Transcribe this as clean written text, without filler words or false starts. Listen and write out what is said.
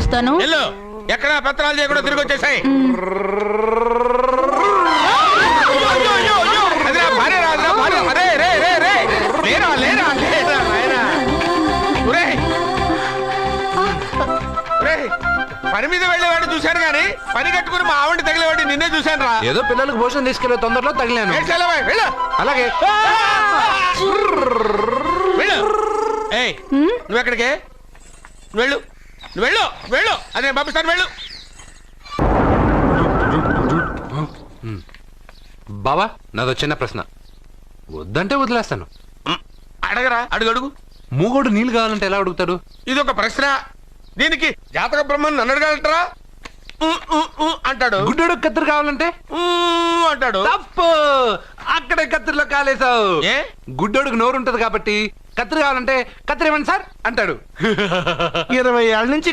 చూస్తాను. ఎక్కడ పత్రాలు చేయకుండా తిరిగి వచ్చేసాయి. పని మీద వెళ్ళేవాడిని చూశాను గానీ పని కట్టుకుని మా ఆవిడ తగిలేవాడి నిన్నే చూశాను రా. ఏదో పిల్లలకు భోజనం తీసుకెళ్లే తొందరలో తగిలాను. అలాగే నువ్వు ఎక్కడికే? వెళ్ళు వెళ్ళు వెళ్ళు, అదే పంపిస్తాను, వెళ్ళు. బావా, నాదో చిన్న ప్రశ్న. వద్దంటే వదిలేస్తాను. అడగరా, అడుగు అడుగు. మూగోడు నీళ్ళు కావాలంటే ఎలా అడుగుతాడు? ఇది ఒక ప్రశ్న. దీనికి జాతక బ్రహ్మను నన్ను అడగలటరా? అంటాడు. గుడ్డోడు కత్తిరి కావాలంటే అంటాడు. తప్పు, అక్కడే కత్తిరిలో కాలేసావు. గుడ్డోడుకు నోరు ఉంటది కాబట్టి కత్తిరి కావాలంటే కత్తిరి ఇవ్వండి సార్ అంటాడు. 20 ఏళ్ళ నుంచి